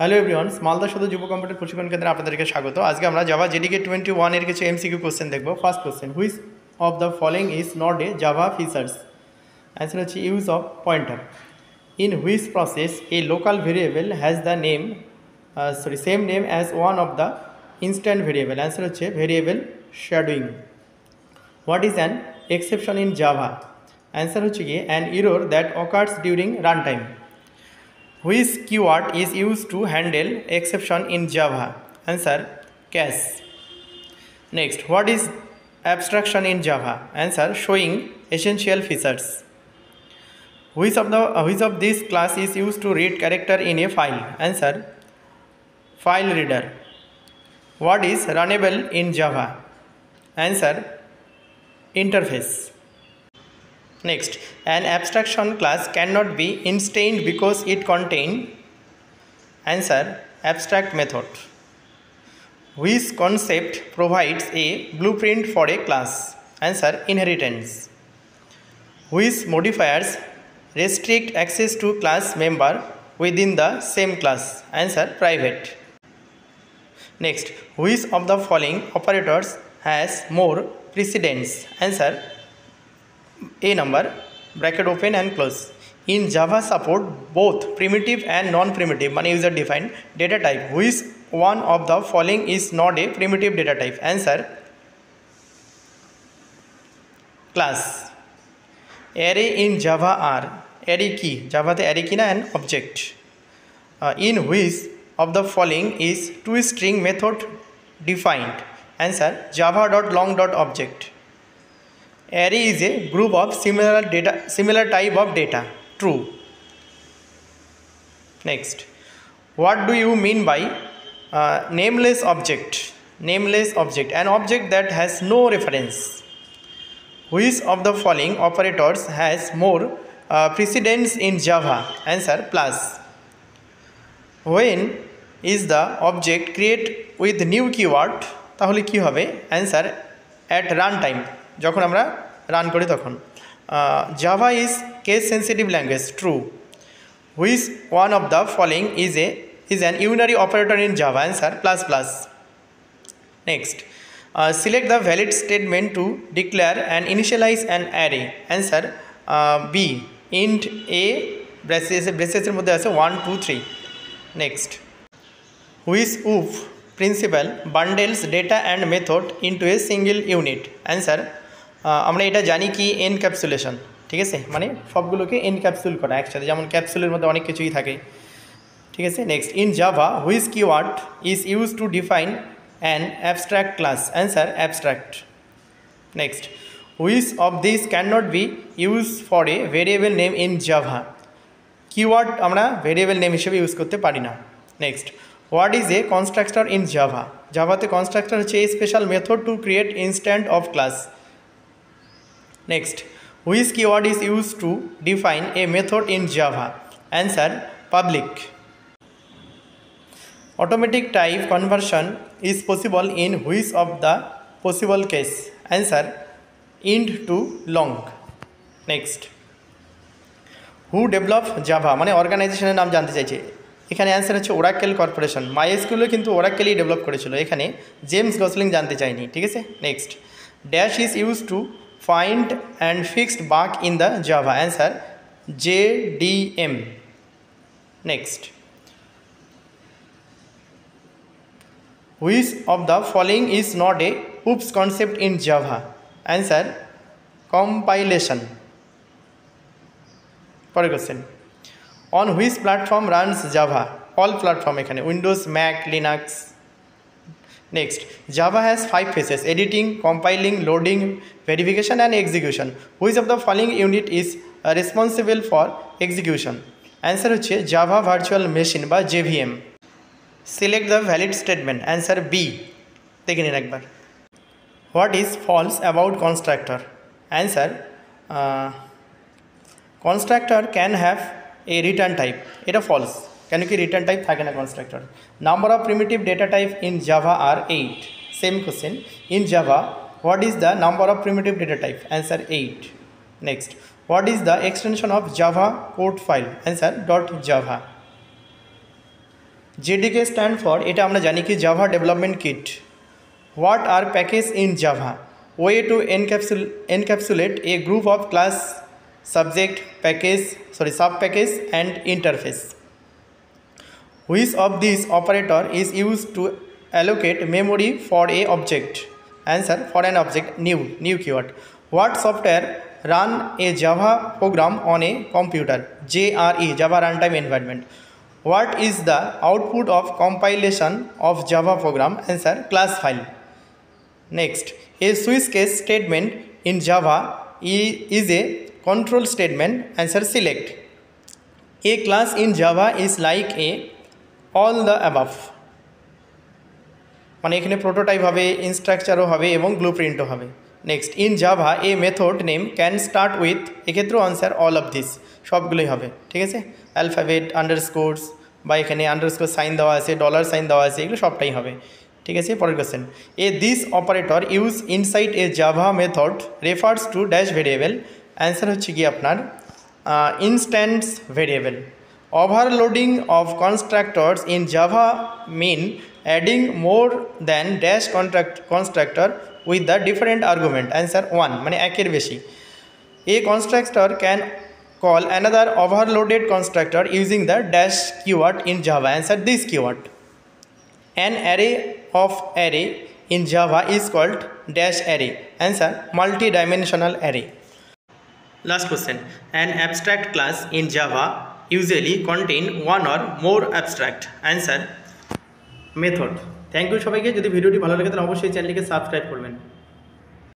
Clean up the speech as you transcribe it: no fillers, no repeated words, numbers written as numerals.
Hello everyone, Malda সদর যুব computer প্রশিক্ষণ কেন্দ্রে আপনাদেরকে স্বাগত। আজকে আমরা জাভা জেডিকে 21 এর কিছু এমসিকিউ কোশ্চেন দেখব। First question, which of the following is not a Java features? Answer হচ্ছে use of pointer. In which process a local variable has the name same name as one of the instant variable? Answer হচ্ছে variable shadowing. What is an exception in Java? Answer হচ্ছে গিয়ে an error that occurs during run time. Which keyword is used to handle exception in Java? Answer, cache. Next, what is abstraction in Java? Answer, showing essential features. Which of this class is used to read character in a file? Answer, file reader. What is runnable in Java? Answer, interface. Next, an abstraction class cannot be instanced because it contains. Answer, abstract method. Which concept provides a blueprint for a class? Answer, inheritance. Which modifiers restrict access to class member within the same class? Answer, private. Next, which of the following operators has more precedence? Answer, A number, bracket open and close. In Java support both primitive and non-primitive user defined data type. Which one of the following is not a primitive data type? Answer, class. Array in Java are array key. Java the array key na an object. In which of the following is toString method defined? Answer, java.long.object. Array is a group of similar type of data. True. Next, what do you mean by nameless object? Nameless object, an object that has no reference. Which of the following operators has more precedence in Java? Answer, plus. When is the object create with new keyword? তাহলে কি হবে? Answer, at runtime, যখন আমরা run করি তখন। Java is case sensitive language. True. Which one of the following is an unary operator in Java? Answer, plus plus. Next, select the valid statement to declare and initialize an array? Answer, B. Int a ব্রেসেসের মধ্যে আছে 1 2 3। Next, which OOP principle bundles data and method into a single unit? Answer, আমরা এটা জানি কি encapsulation. ঠিক আছে, মানে সবগুলোকে এনক্যাপসুল করা একসাথে, যেমন ক্যাপসুলের মধ্যে অনেক কিছুই থাকে। ঠিক আছে। Next, in Java which keyword is use to define an abstract class? Answer, abstract. Next, which of this can not be use for a variable name in Java? Keyword আমরা ভেরিয়েবল নেম হিসেবে use করতে পারি না। Next, what is a constructor in Java? জাভাতে constructor হচ্ছে a special method to create instant of class. Next, which keyword is used to define a method in Java? Answer, public. Automatic type conversion is possible in which of the possible case? Answer, int to long. Next, who developed Java? মানে অর্গানাইজেশনের নাম জানতে চাইছে। এখানে answer হচ্ছে Oracle corporation. MySQL কিন্তু ওরাকেলই develop করেছিল, এখানে জেমস গসলিং জানতে চাইনি। ঠিক আছে। Next, dash is use two find and fixed bug in the Java? Answer, JDM. Next, which of the following is not a oops concept in Java? Answer, compilation. পরের question, on which platform runs Java? All platform, এখানে Windows, Mac, Linux. Next, Java has 5 phases: editing, compiling, loading, verification and execution. Which of the following unit is responsible for execution? Answer হচ্ছে Java Virtual Machine বা JVM. Select the valid statement. Answer, B. দেখে নিন একবার। What is false about constructor? Answer, constructor can have a return type. এটা false, কেন কি return type থাকে না constructor. Number of primitive data type in Java are 8। Same question, in Java what is the number of primitive data type? Answer, 8। Next, what is the extension of Java code file? Answer, .java. JDK stand for এটা আমরা জানি কি Java development kit. What are packages in Java? Way to encapsulate a group of class, subject, sub-package and interface. Which of these operator is used to allocate memory for a object? Answer, for an object, new keyword. What software run a Java program on a computer? JRE, Java Runtime Environment. What is the output of compilation of Java program? Answer, class file. Next, a switch case statement in Java is a control statement. Answer, select. A class in Java is like a all the above, মানে এখানে prototype হবে, ইনস্ট্রাকচারও হবে এবং ব্লুপ্রিন্টও হবে। Next, in Java A method name can start with, এক্ষেত্রেও answer all of this, সবগুলোই হবে। ঠিক আছে, অ্যালফাবেট, আন্ডারস্কোরস বা এখানে আন্ডারস্কোর সাইন দেওয়া আছে, ডলার সাইন দেওয়া আছে, এগুলো সবটাই হবে। ঠিক আছে, পরের question, A this operator use inside A Java method refers to dash variable. Answer হচ্ছে কি আপনার instance variable. Overloading of constructors in Java mean adding more than dash constructor with the different argument. Answer, 1, মানে একের বেশি। A constructor can call another overloaded constructor using the dash keyword in Java. Answer, this keyword. An array of array in Java is called dash array. Answer, multi-dimensional array. Last question, an abstract class in Java usually contain one or more abstract. Answer, method. Thank you সবাইকে। যদি ভিডিওটি ভালো লাগে তাহলে অবশ্যই চ্যানেলটিকে subscribe করবেন।